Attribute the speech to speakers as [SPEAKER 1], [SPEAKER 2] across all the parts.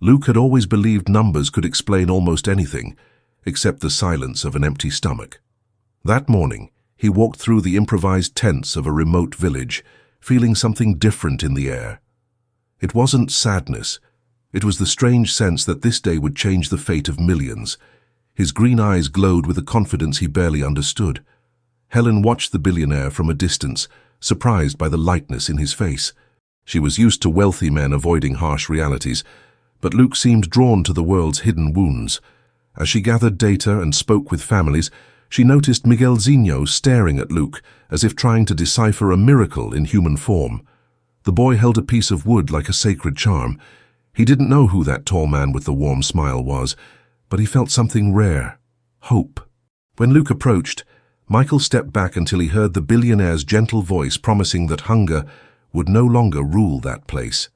[SPEAKER 1] Luke had always believed numbers could explain almost anything, except the silence of an empty stomach. That morning, he walked through the improvised tents of a remote village, feeling something different in the air. It wasn't sadness. It was the strange sense that this day would change the fate of millions. His green eyes glowed with a confidence he barely understood. Helen watched the billionaire from a distance, surprised by the lightness in his face. She was used to wealthy men avoiding harsh realities, but Luke seemed drawn to the world's hidden wounds. As she gathered data and spoke with families, she noticed Miguelzinho staring at Luke as if trying to decipher a miracle in human form. The boy held a piece of wood like a sacred charm. He didn't know who that tall man with the warm smile was, but he felt something rare: hope. When Luke approached, Michael stepped back until he heard the billionaire's gentle voice promising that hunger would no longer rule that place.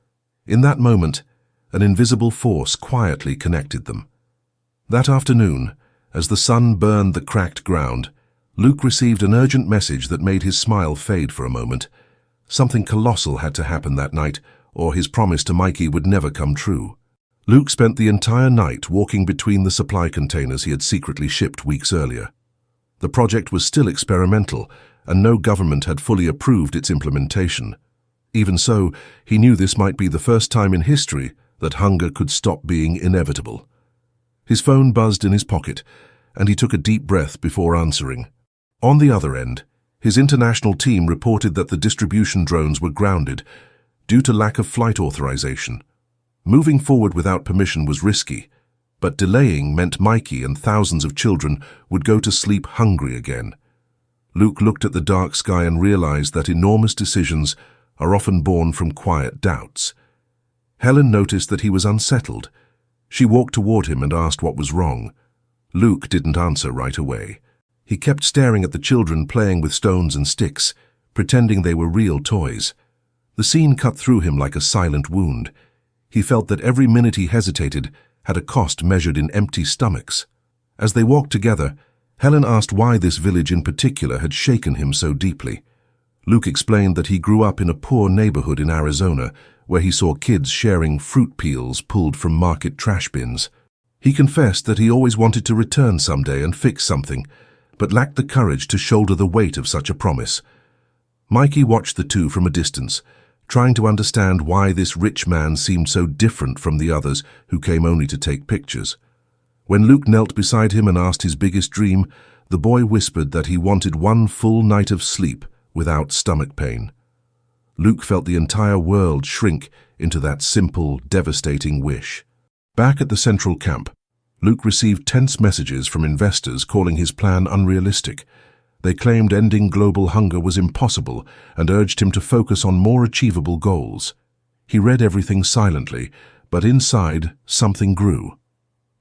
[SPEAKER 1] In that moment, an invisible force quietly connected them. That afternoon, as the sun burned the cracked ground, Luke received an urgent message that made his smile fade for a moment. Something colossal had to happen that night, or his promise to Mikey would never come true. Luke spent the entire night walking between the supply containers he had secretly shipped weeks earlier. The project was still experimental, and no government had fully approved its implementation. Even so, he knew this might be the first time in history that hunger could stop being inevitable. His phone buzzed in his pocket, and he took a deep breath before answering. On the other end, his international team reported that the distribution drones were grounded due to lack of flight authorization. Moving forward without permission was risky, but delaying meant Mikey and thousands of children would go to sleep hungry again. Luke looked at the dark sky and realized that enormous decisions are often born from quiet doubts. Helen noticed that he was unsettled. She walked toward him and asked what was wrong. Luke didn't answer right away. He kept staring at the children playing with stones and sticks, pretending they were real toys. The scene cut through him like a silent wound. He felt that every minute he hesitated had a cost measured in empty stomachs. As they walked together, Helen asked why this village in particular had shaken him so deeply. Luke explained that he grew up in a poor neighborhood in Arizona, where he saw kids sharing fruit peels pulled from market trash bins. He confessed that he always wanted to return someday and fix something, but lacked the courage to shoulder the weight of such a promise. Mikey watched the two from a distance, trying to understand why this rich man seemed so different from the others who came only to take pictures. When Luke knelt beside him and asked his biggest dream, the boy whispered that he wanted one full night of sleep without stomach pain. Luke felt the entire world shrink into that simple, devastating wish. Back at the central camp, Luke received tense messages from investors calling his plan unrealistic. They claimed ending global hunger was impossible and urged him to focus on more achievable goals. He read everything silently, but inside, something grew.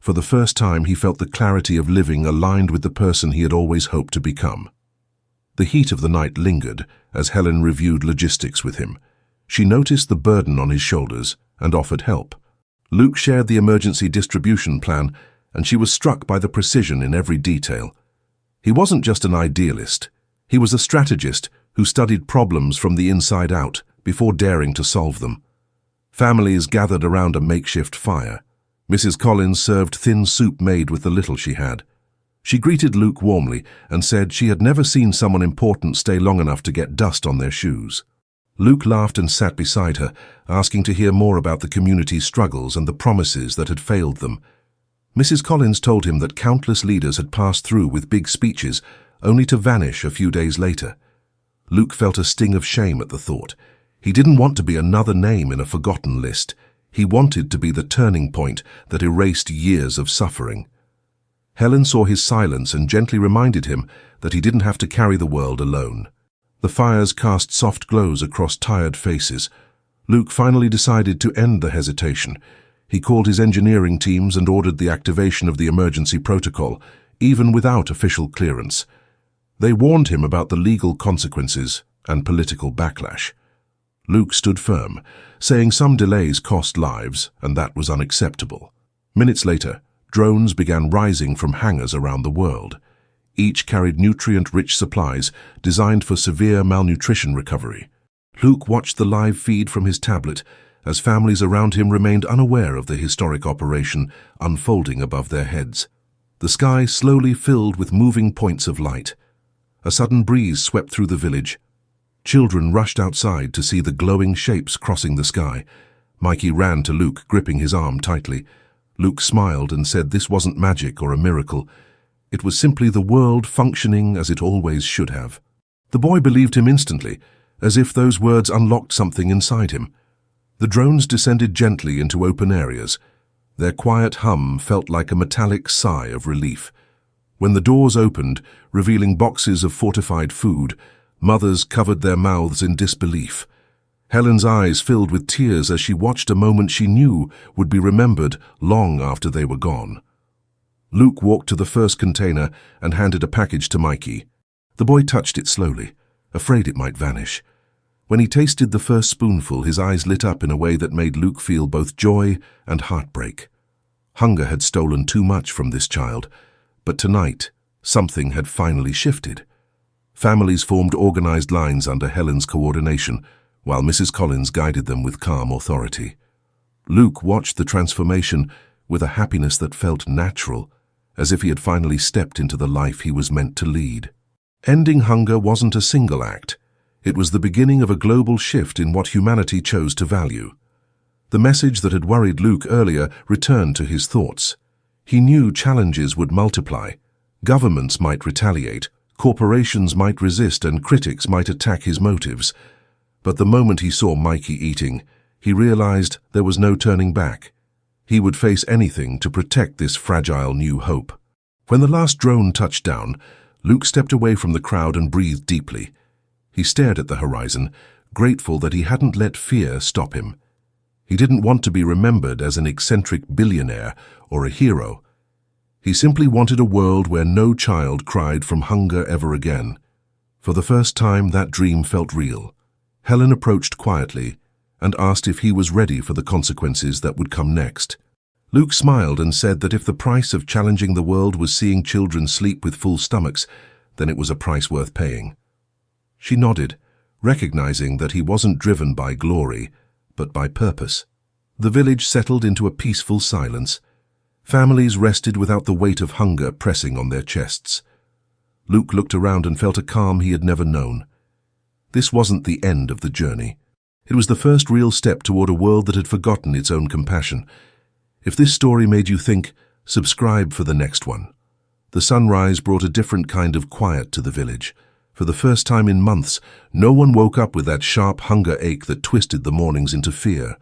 [SPEAKER 1] For the first time, he felt the clarity of living aligned with the person he had always hoped to become. The heat of the night lingered as Helen reviewed logistics with him. She noticed the burden on his shoulders and offered help. Luke shared the emergency distribution plan, and she was struck by the precision in every detail. He wasn't just an idealist. He was a strategist who studied problems from the inside out before daring to solve them. Families gathered around a makeshift fire. Mrs. Collins served thin soup made with the little she had. She greeted Luke warmly and said she had never seen someone important stay long enough to get dust on their shoes. Luke laughed and sat beside her, asking to hear more about the community's struggles and the promises that had failed them. Mrs. Collins told him that countless leaders had passed through with big speeches, only to vanish a few days later. Luke felt a sting of shame at the thought. He didn't want to be another name in a forgotten list. He wanted to be the turning point that erased years of suffering. Helen saw his silence and gently reminded him that he didn't have to carry the world alone. The fires cast soft glows across tired faces. Luke finally decided to end the hesitation. He called his engineering teams and ordered the activation of the emergency protocol, even without official clearance. They warned him about the legal consequences and political backlash. Luke stood firm, saying some delays cost lives, and that was unacceptable. Minutes later, drones began rising from hangars around the world. Each carried nutrient-rich supplies designed for severe malnutrition recovery. Luke watched the live feed from his tablet as families around him remained unaware of the historic operation unfolding above their heads. The sky slowly filled with moving points of light. A sudden breeze swept through the village. Children rushed outside to see the glowing shapes crossing the sky. Mikey ran to Luke, gripping his arm tightly. Luke smiled and said this wasn't magic or a miracle. It was simply the world functioning as it always should have. The boy believed him instantly, as if those words unlocked something inside him. The drones descended gently into open areas. Their quiet hum felt like a metallic sigh of relief. When the doors opened, revealing boxes of fortified food, mothers covered their mouths in disbelief. Helen's eyes filled with tears as she watched a moment she knew would be remembered long after they were gone. Luke walked to the first container and handed a package to Mikey. The boy touched it slowly, afraid it might vanish. When he tasted the first spoonful, his eyes lit up in a way that made Luke feel both joy and heartbreak. Hunger had stolen too much from this child, but tonight, something had finally shifted. Families formed organized lines under Helen's coordination, while Mrs. Collins guided them with calm authority. Luke watched the transformation with a happiness that felt natural, as if he had finally stepped into the life he was meant to lead. Ending hunger wasn't a single act. It was the beginning of a global shift in what humanity chose to value. The message that had worried Luke earlier returned to his thoughts. He knew challenges would multiply. Governments might retaliate, corporations might resist, and critics might attack his motives. But the moment he saw Mikey eating, he realized there was no turning back. He would face anything to protect this fragile new hope. When the last drone touched down, Luke stepped away from the crowd and breathed deeply. He stared at the horizon, grateful that he hadn't let fear stop him. He didn't want to be remembered as an eccentric billionaire or a hero. He simply wanted a world where no child cried from hunger ever again. For the first time, that dream felt real. Helen approached quietly and asked if he was ready for the consequences that would come next. Luke smiled and said that if the price of challenging the world was seeing children sleep with full stomachs, then it was a price worth paying. She nodded, recognizing that he wasn't driven by glory, but by purpose. The village settled into a peaceful silence. Families rested without the weight of hunger pressing on their chests. Luke looked around and felt a calm he had never known. This wasn't the end of the journey. It was the first real step toward a world that had forgotten its own compassion. If this story made you think, subscribe for the next one. The sunrise brought a different kind of quiet to the village. For the first time in months, no one woke up with that sharp hunger ache that twisted the mornings into fear.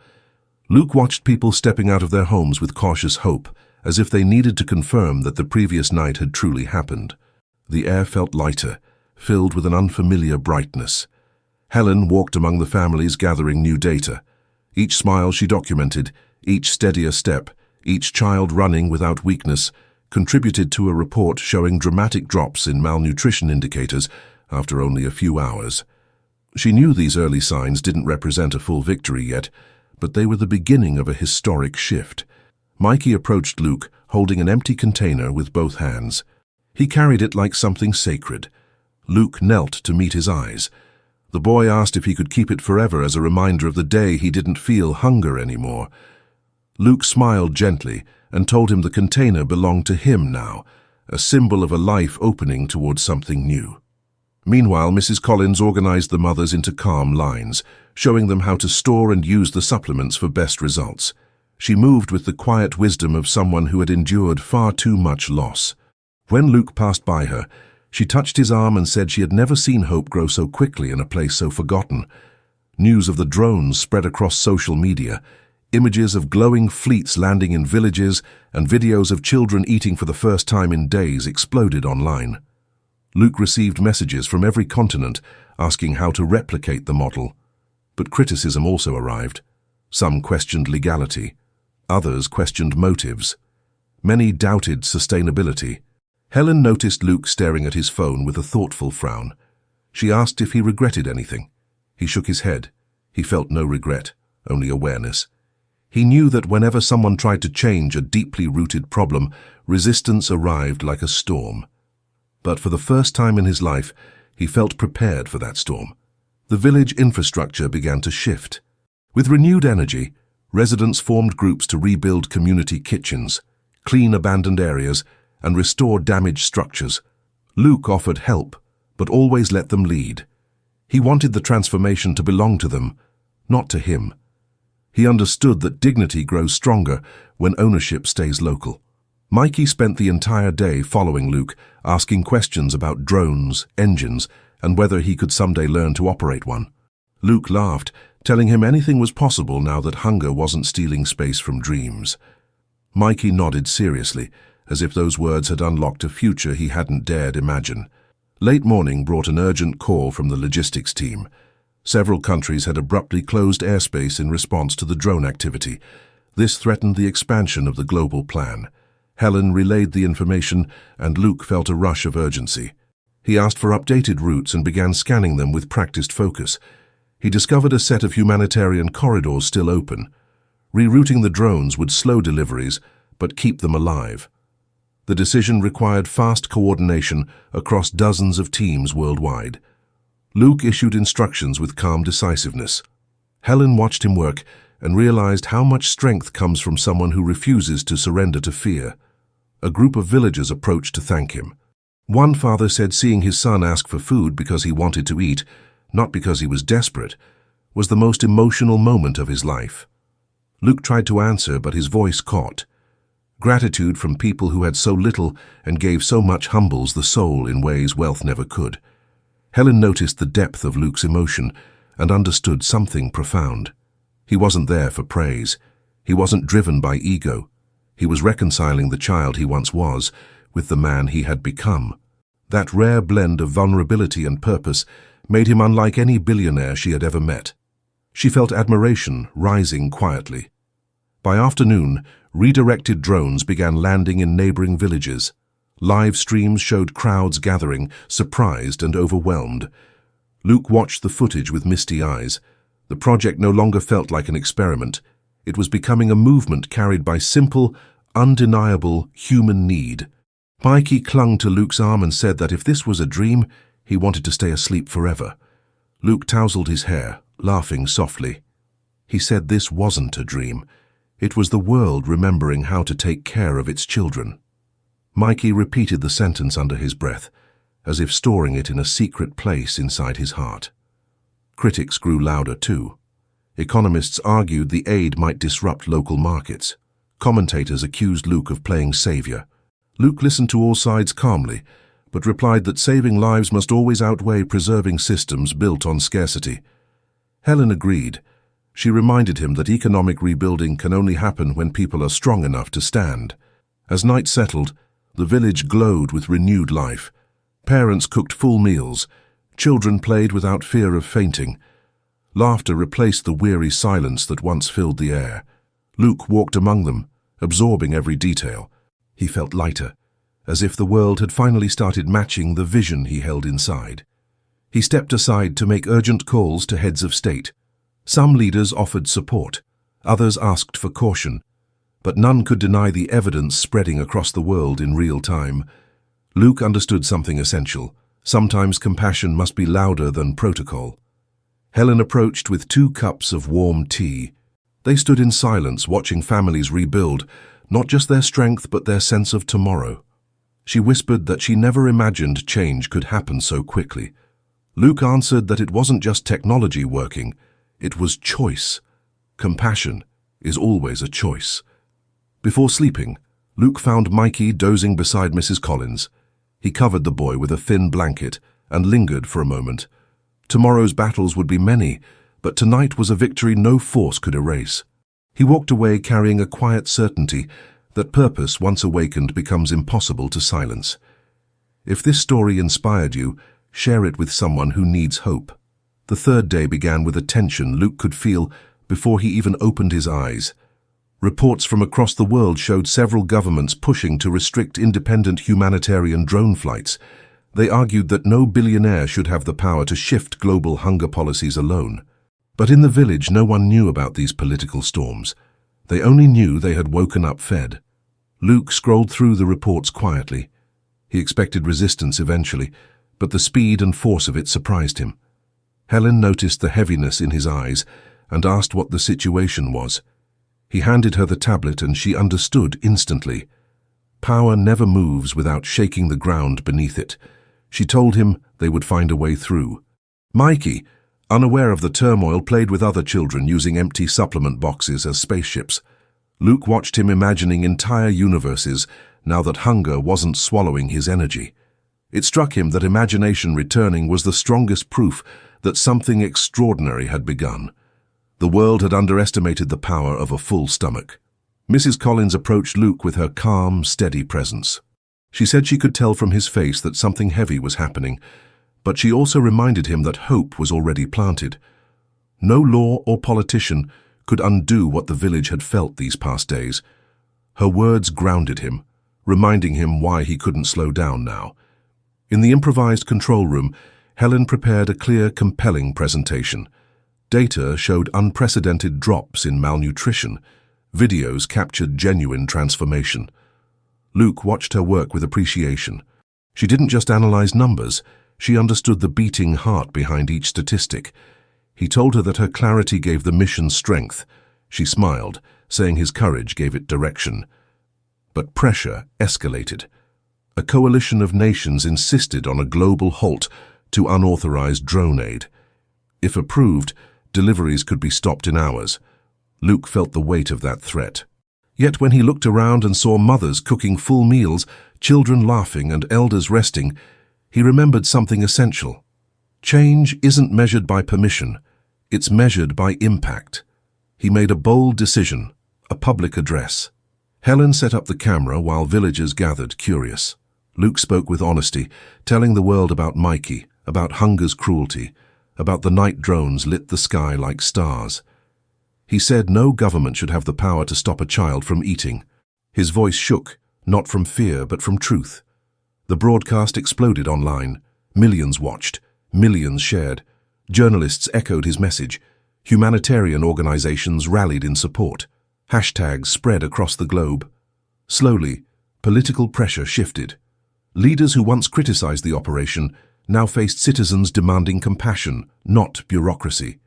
[SPEAKER 1] Luke watched people stepping out of their homes with cautious hope, as if they needed to confirm that the previous night had truly happened. The air felt lighter, filled with an unfamiliar brightness. Helen walked among the families gathering new data. Each smile she documented, each steadier step, each child running without weakness, contributed to a report showing dramatic drops in malnutrition indicators after only a few hours. She knew these early signs didn't represent a full victory yet, but they were the beginning of a historic shift. Mikey approached Luke, holding an empty container with both hands. He carried it like something sacred. Luke knelt to meet his eyes. The boy asked if he could keep it forever as a reminder of the day he didn't feel hunger anymore. Luke smiled gently and told him the container belonged to him now, a symbol of a life opening towards something new. Meanwhile, Mrs. Collins organized the mothers into calm lines, showing them how to store and use the supplements for best results. She moved with the quiet wisdom of someone who had endured far too much loss. When Luke passed by her, she touched his arm and said she had never seen hope grow so quickly in a place so forgotten. News of the drones spread across social media. Images of glowing fleets landing in villages and videos of children eating for the first time in days exploded online. Luke received messages from every continent asking how to replicate the model. But criticism also arrived. Some questioned legality. Others questioned motives. Many doubted sustainability. Helen noticed Luke staring at his phone with a thoughtful frown. She asked if he regretted anything. He shook his head. He felt no regret, only awareness. He knew that whenever someone tried to change a deeply rooted problem, resistance arrived like a storm. But for the first time in his life, he felt prepared for that storm. The village infrastructure began to shift. With renewed energy, residents formed groups to rebuild community kitchens, clean abandoned areas, and restore damaged structures. Luke offered help, but always let them lead. He wanted the transformation to belong to them, not to him. He understood that dignity grows stronger when ownership stays local. Mikey spent the entire day following Luke, asking questions about drones, engines, and whether he could someday learn to operate one. Luke laughed, telling him anything was possible now that hunger wasn't stealing space from dreams. Mikey nodded seriously, as if those words had unlocked a future he hadn't dared imagine. Late morning brought an urgent call from the logistics team. Several countries had abruptly closed airspace in response to the drone activity. This threatened the expansion of the global plan. Helen relayed the information, and Luke felt a rush of urgency. He asked for updated routes and began scanning them with practiced focus. He discovered a set of humanitarian corridors still open. Rerouting the drones would slow deliveries, but keep them alive. The decision required fast coordination across dozens of teams worldwide. Luke issued instructions with calm decisiveness. Helen watched him work and realized how much strength comes from someone who refuses to surrender to fear. A group of villagers approached to thank him. One father said seeing his son ask for food because he wanted to eat, not because he was desperate, was the most emotional moment of his life. Luke tried to answer, but his voice caught. Gratitude from people who had so little and gave so much humbles the soul in ways wealth never could. Helen noticed the depth of Luke's emotion and understood something profound. He wasn't there for praise. He wasn't driven by ego. He was reconciling the child he once was with the man he had become. That rare blend of vulnerability and purpose made him unlike any billionaire she had ever met. She felt admiration rising quietly. By afternoon, redirected drones began landing in neighboring villages. Live streams showed crowds gathering, surprised and overwhelmed. Luke watched the footage with misty eyes. The project no longer felt like an experiment. It was becoming a movement carried by simple, undeniable human need. Mikey clung to Luke's arm and said that if this was a dream, he wanted to stay asleep forever. Luke tousled his hair, laughing softly. He said this wasn't a dream. It was the world remembering how to take care of its children. Mikey repeated the sentence under his breath, as if storing it in a secret place inside his heart. Critics grew louder too. Economists argued the aid might disrupt local markets. Commentators accused Luke of playing savior. Luke listened to all sides calmly, but replied that saving lives must always outweigh preserving systems built on scarcity. Helen agreed. She reminded him that economic rebuilding can only happen when people are strong enough to stand. As night settled, the village glowed with renewed life. Parents cooked full meals. Children played without fear of fainting. Laughter replaced the weary silence that once filled the air. Luke walked among them, absorbing every detail. He felt lighter, as if the world had finally started matching the vision he held inside. He stepped aside to make urgent calls to heads of state. Some leaders offered support, others asked for caution, but none could deny the evidence spreading across the world in real time. Luke understood something essential. Sometimes compassion must be louder than protocol. Helen approached with 2 cups of warm tea. They stood in silence, watching families rebuild, not just their strength but their sense of tomorrow. She whispered that she never imagined change could happen so quickly. Luke answered that it wasn't just technology working, it was choice. Compassion is always a choice. Before sleeping, Luke found Mikey dozing beside Mrs. Collins. He covered the boy with a thin blanket and lingered for a moment. Tomorrow's battles would be many, but tonight was a victory no force could erase. He walked away carrying a quiet certainty that purpose once awakened becomes impossible to silence. If this story inspired you, share it with someone who needs hope. The third day began with a tension Luke could feel before he even opened his eyes. Reports from across the world showed several governments pushing to restrict independent humanitarian drone flights. They argued that no billionaire should have the power to shift global hunger policies alone. But in the village, no one knew about these political storms. They only knew they had woken up fed. Luke scrolled through the reports quietly. He expected resistance eventually, but the speed and force of it surprised him. Helen noticed the heaviness in his eyes and asked what the situation was. He handed her the tablet and she understood instantly. Power never moves without shaking the ground beneath it. She told him they would find a way through. Mikey, unaware of the turmoil, played with other children using empty supplement boxes as spaceships. Luke watched him imagining entire universes now that hunger wasn't swallowing his energy. It struck him that imagination returning was the strongest proof that something extraordinary had begun. The world had underestimated the power of a full stomach. Mrs. Collins approached Luke with her calm, steady presence. She said she could tell from his face that something heavy was happening, but she also reminded him that hope was already planted. No law or politician could undo what the village had felt these past days. Her words grounded him, reminding him why he couldn't slow down now. In the improvised control room, Helen prepared a clear, compelling presentation. Data showed unprecedented drops in malnutrition. Videos captured genuine transformation. Luke watched her work with appreciation. She didn't just analyze numbers, she understood the beating heart behind each statistic. He told her that her clarity gave the mission strength. She smiled, saying his courage gave it direction. But pressure escalated. A coalition of nations insisted on a global halt to unauthorized drone aid. If approved, deliveries could be stopped in hours. Luke felt the weight of that threat. Yet when he looked around and saw mothers cooking full meals, children laughing and elders resting, he remembered something essential. Change isn't measured by permission, it's measured by impact. He made a bold decision, a public address. Helen set up the camera while villagers gathered, curious. Luke spoke with honesty, telling the world about Mikey, about hunger's cruelty, about the night drones lit the sky like stars. He said no government should have the power to stop a child from eating. His voice shook, not from fear but from truth. The broadcast exploded online. Millions watched, millions shared. Journalists echoed his message. Humanitarian organizations rallied in support. Hashtags spread across the globe. Slowly, political pressure shifted. Leaders who once criticized the operation now faced citizens demanding compassion, not bureaucracy.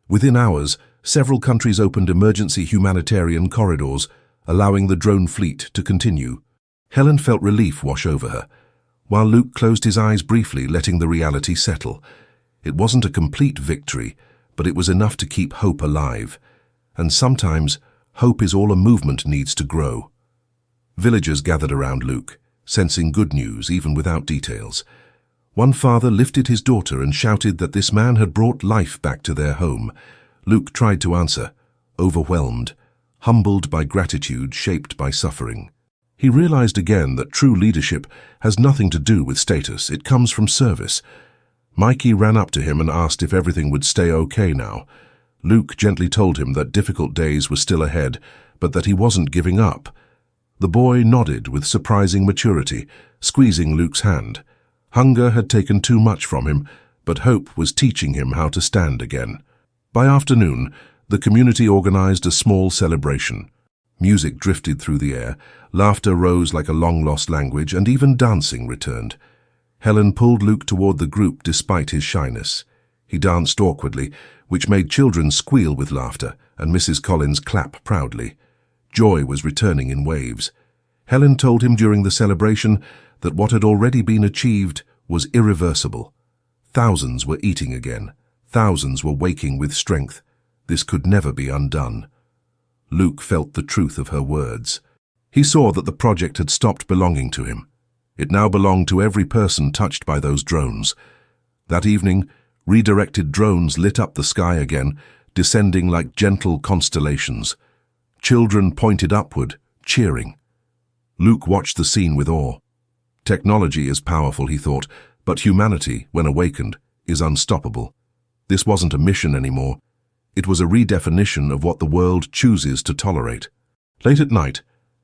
[SPEAKER 1] Within hours, several countries opened emergency humanitarian corridors, allowing the drone fleet to continue. Helen felt relief wash over her, while Luke closed his eyes briefly, letting the reality settle. It wasn't a complete victory, but it was enough to keep hope alive. And sometimes, hope is all a movement needs to grow. Villagers gathered around Luke, sensing good news even without details. One father lifted his daughter and shouted that this man had brought life back to their home. Luke tried to answer, overwhelmed, humbled by gratitude shaped by suffering. He realized again that true leadership has nothing to do with status, it comes from service. Mikey ran up to him and asked if everything would stay okay now. Luke gently told him that difficult days were still ahead, but that he wasn't giving up. The boy nodded with surprising maturity, squeezing Luke's hand. Hunger had taken too much from him, but hope was teaching him how to stand again. By afternoon, the community organized a small celebration. Music drifted through the air, laughter rose like a long-lost language, and even dancing returned. Helen pulled Luke toward the group despite his shyness. He danced awkwardly, which made children squeal with laughter, and Mrs. Collins clap proudly. Joy was returning in waves. Helen told him during the celebration that what had already been achieved was irreversible. Thousands were eating again. Thousands were waking with strength. This could never be undone. Luke felt the truth of her words. He saw that the project had stopped belonging to him. It now belonged to every person touched by those drones. That evening, redirected drones lit up the sky again, descending like gentle constellations. Children pointed upward, cheering. Luke watched the scene with awe. Technology is powerful, he thought, but humanity, when awakened, is unstoppable. This wasn't a mission anymore. It was a redefinition of what the world chooses to tolerate. Late at night,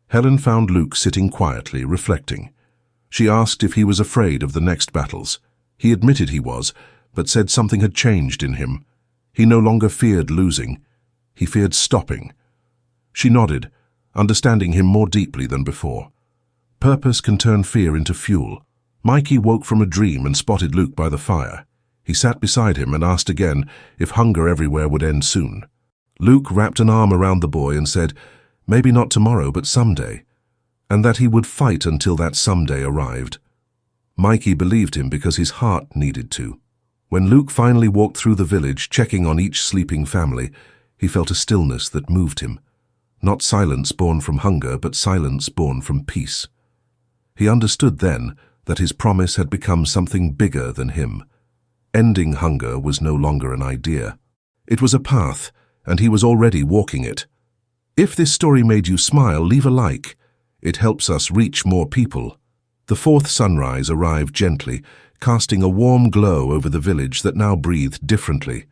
[SPEAKER 1] Helen found Luke sitting quietly, reflecting. She asked if he was afraid of the next battles. He admitted he was, but said something had changed in him. He no longer feared losing. He feared stopping. She nodded, understanding him more deeply than before. Purpose can turn fear into fuel. Mikey woke from a dream and spotted Luke by the fire. He sat beside him and asked again if hunger everywhere would end soon. Luke wrapped an arm around the boy and said, maybe not tomorrow, but someday, and that he would fight until that someday arrived. Mikey believed him because his heart needed to. When Luke finally walked through the village, checking on each sleeping family, he felt a stillness that moved him. Not silence born from hunger, but silence born from peace. He understood then that his promise had become something bigger than him. Ending hunger was no longer an idea. It was a path, and he was already walking it. If this story made you smile, leave a like. It helps us reach more people. The fourth sunrise arrived gently, casting a warm glow over the village that now breathed differently.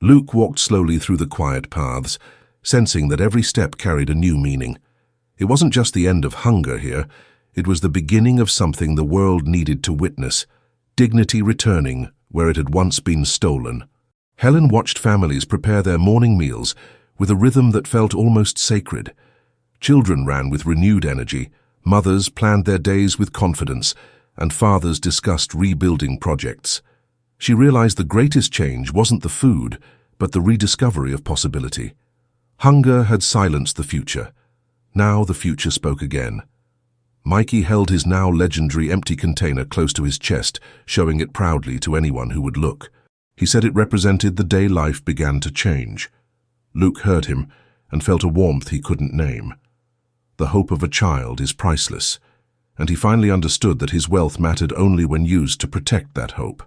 [SPEAKER 1] Luke walked slowly through the quiet paths, sensing that every step carried a new meaning. It wasn't just the end of hunger here, it was the beginning of something the world needed to witness, dignity returning where it had once been stolen. Helen watched families prepare their morning meals with a rhythm that felt almost sacred. Children ran with renewed energy, mothers planned their days with confidence, and fathers discussed rebuilding projects. She realized the greatest change wasn't the food, but the rediscovery of possibility. Hunger had silenced the future. Now the future spoke again. Mikey held his now legendary empty container close to his chest, showing it proudly to anyone who would look. He said it represented the day life began to change. Luke heard him and felt a warmth he couldn't name. The hope of a child is priceless, and he finally understood that his wealth mattered only when used to protect that hope.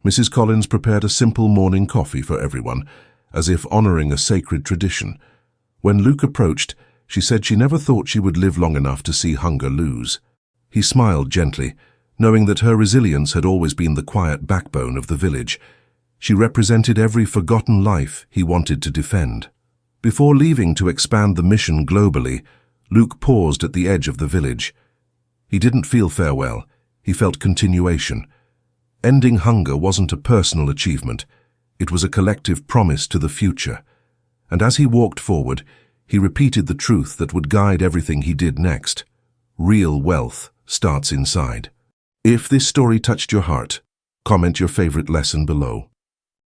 [SPEAKER 1] Mrs. Collins prepared a simple morning coffee for everyone, as if honoring a sacred tradition. When Luke approached, she said she never thought she would live long enough to see hunger lose. He smiled gently, knowing that her resilience had always been the quiet backbone of the village. She represented every forgotten life he wanted to defend. Before leaving to expand the mission globally, Luke paused at the edge of the village. He didn't feel farewell, he felt continuation. Ending hunger wasn't a personal achievement, it was a collective promise to the future. And as he walked forward, he repeated the truth that would guide everything he did next. Real wealth starts inside. If this story touched your heart, comment your favorite lesson below.